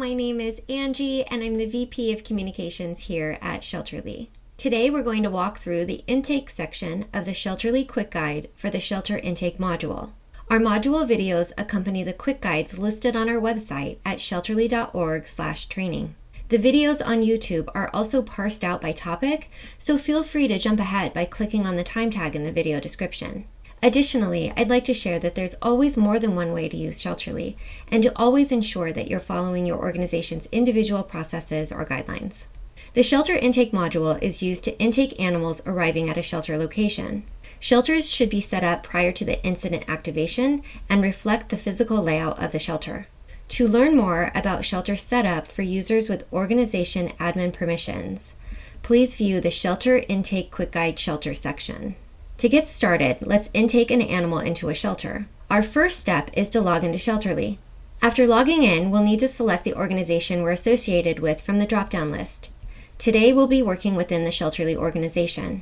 my name is Angie and I'm the VP of Communications here at Shelterly. Today we're going to walk through the intake section of the Shelterly Quick Guide for the Shelter Intake module. Our module videos accompany the quick guides listed on our website at shelterly.org/training. The videos on YouTube are also parsed out by topic, so feel free to jump ahead by clicking on the time tag in the video description. Additionally, I'd like to share that there's always more than one way to use Shelterly, and to always ensure that you're following your organization's individual processes or guidelines. The Shelter Intake module is used to intake animals arriving at a shelter location. Shelters should be set up prior to the incident activation and reflect the physical layout of the shelter. To learn more about shelter setup for users with organization admin permissions, please view the Shelter Intake Quick Guide Shelter section. To get started, let's intake an animal into a shelter. Our first step is to log into Shelterly. After logging in, we'll need to select the organization we're associated with from the drop-down list. Today, we'll be working within the Shelterly organization.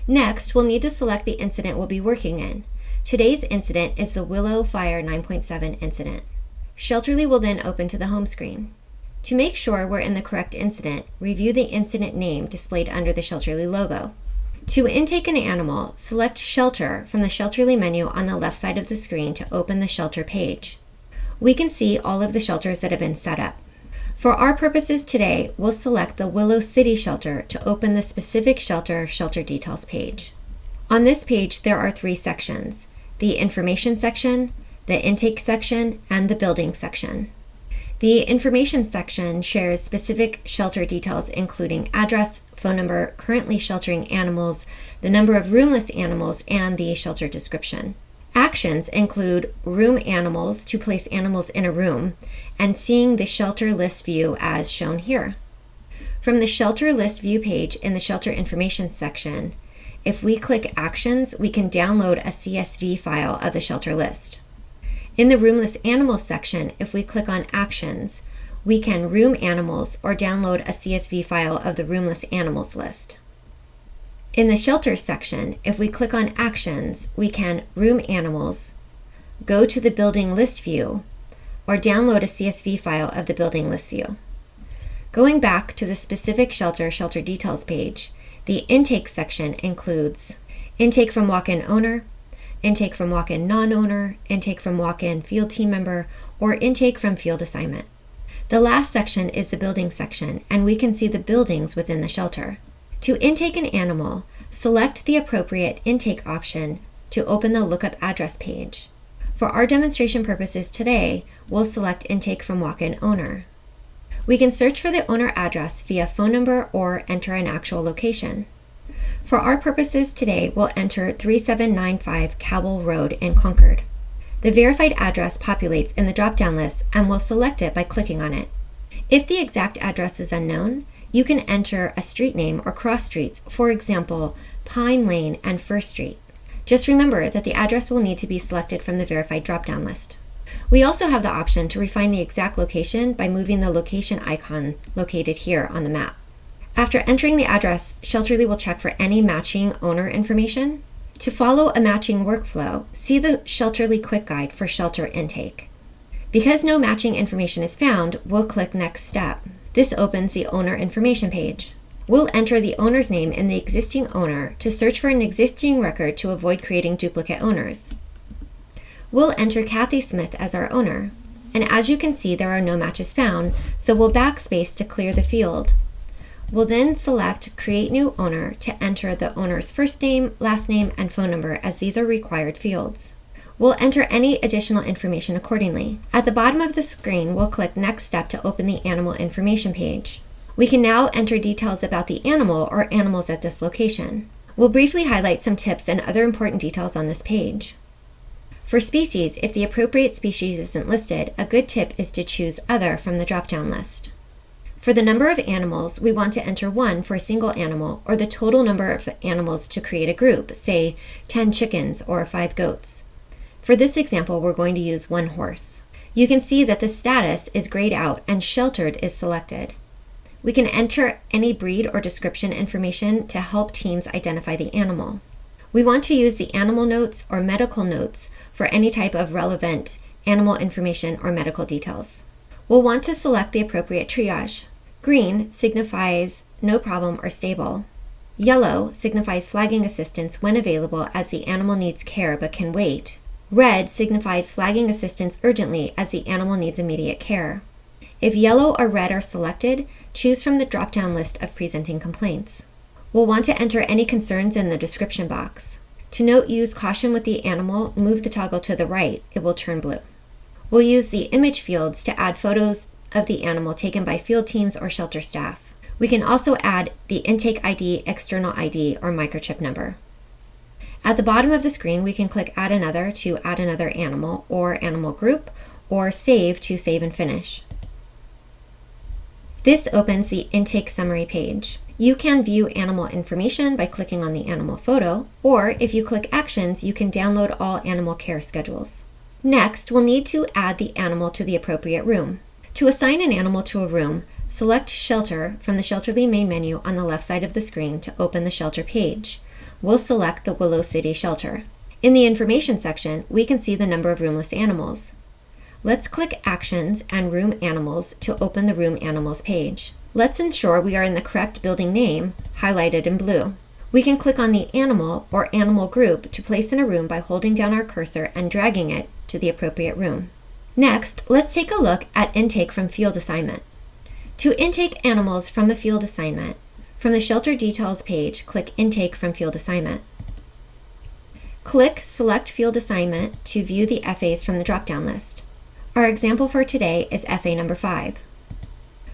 Next, we'll need to select the incident we'll be working in. Today's incident is the Willow Fire 9.7 incident. Shelterly will then open to the home screen. To make sure we're in the correct incident, review the incident name displayed under the Shelterly logo. To intake an animal, select Shelter from the Shelterly menu on the left side of the screen to open the shelter page. We can see all of the shelters that have been set up. For our purposes today, we'll select the Willow City shelter to open the specific shelter details page. On this page, there are three sections: the information section, the intake section, and the building section. The information section shares specific shelter details including address, phone number, currently sheltering animals, the number of roomless animals, and the shelter description. Actions include room animals to place animals in a room, and seeing the shelter list view as shown here. From the shelter list view page in the shelter information section, if we click Actions, we can download a CSV file of the shelter list. In the Roomless Animals section, if we click on Actions, we can room animals or download a CSV file of the roomless animals list. In the Shelters section, if we click on Actions, we can room animals, go to the building list view, or download a CSV file of the building list view. Going back to the specific shelter details page, the intake section includes intake from walk-in owner, intake from walk-in non-owner, intake from walk-in field team member, or intake from field assignment. The last section is the building section, and we can see the buildings within the shelter. To intake an animal, select the appropriate intake option to open the lookup address page. For our demonstration purposes today, we'll select intake from walk-in owner. We can search for the owner address via phone number or enter an actual location. For our purposes today, we'll enter 3795 Cowell Road in Concord. The verified address populates in the drop-down list, and we'll select it by clicking on it. If the exact address is unknown, you can enter a street name or cross streets, for example, Pine Lane and First Street. Just remember that the address will need to be selected from the verified drop-down list. We also have the option to refine the exact location by moving the location icon located here on the map. After entering the address, Shelterly will check for any matching owner information. To follow a matching workflow, see the Shelterly Quick Guide for shelter intake. Because no matching information is found, we'll click Next Step. This opens the owner information page. We'll enter the owner's name in the existing owner to search for an existing record to avoid creating duplicate owners. We'll enter Kathy Smith as our owner, and as you can see, there are no matches found, so we'll backspace to clear the field. We'll then select Create New Owner to enter the owner's first name, last name, and phone number, as these are required fields. We'll enter any additional information accordingly. At the bottom of the screen, we'll click Next Step to open the animal information page. We can now enter details about the animal or animals at this location. We'll briefly highlight some tips and other important details on this page. For species, if the appropriate species isn't listed, a good tip is to choose Other from the drop-down list. For the number of animals, we want to enter 1 for a single animal, or the total number of animals to create a group, say 10 chickens or 5 goats. For this example, we're going to use 1 horse. You can see that the status is grayed out and sheltered is selected. We can enter any breed or description information to help teams identify the animal. We want to use the animal notes or medical notes for any type of relevant animal information or medical details. We'll want to select the appropriate triage. Green signifies no problem or stable. Yellow signifies flagging assistance when available as the animal needs care but can wait. Red signifies flagging assistance urgently as the animal needs immediate care. If yellow or red are selected, choose from the drop-down list of presenting complaints. We'll want to enter any concerns in the description box. To note use caution with the animal, move the toggle to the right, it will turn blue. We'll use the image fields to add photos of the animal taken by field teams or shelter staff. We can also add the intake ID, external ID, or microchip number. At the bottom of the screen, we can click Add Another to add another animal or animal group, or Save to save and finish. This opens the intake summary page. You can view animal information by clicking on the animal photo, or if you click Actions, you can download all animal care schedules. Next, we'll need to add the animal to the appropriate room. To assign an animal to a room, select Shelter from the Shelterly main menu on the left side of the screen to open the shelter page. We'll select the Willow City Shelter. In the information section, we can see the number of roomless animals. Let's click Actions and Room Animals to open the Room Animals page. Let's ensure we are in the correct building name, highlighted in blue. We can click on the animal or animal group to place in a room by holding down our cursor and dragging it to the appropriate room. Next, let's take a look at intake from field assignment. To intake animals from a field assignment, from the Shelter Details page, click Intake from Field Assignment. Click Select Field Assignment to view the FAs from the drop-down list. Our example for today is FA number 5.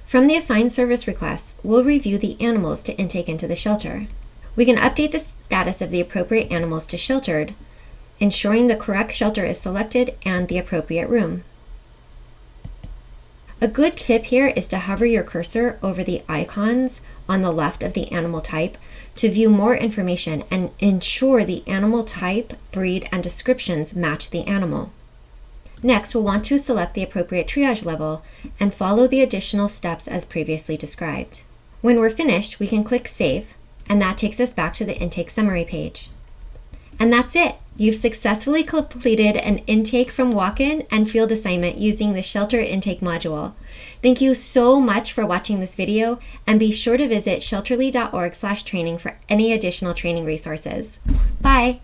From the Assigned Service Requests, we'll review the animals to intake into the shelter. We can update the status of the appropriate animals to sheltered, ensuring the correct shelter is selected and the appropriate room. A good tip here is to hover your cursor over the icons on the left of the animal type to view more information and ensure the animal type, breed, and descriptions match the animal. Next, we'll want to select the appropriate triage level and follow the additional steps as previously described. When we're finished, we can click Save, and that takes us back to the intake summary page. And that's it! You've successfully completed an intake from walk-in and field assignment using the Shelter Intake module. Thank you so much for watching this video, and be sure to visit shelterly.org/training for any additional training resources. Bye!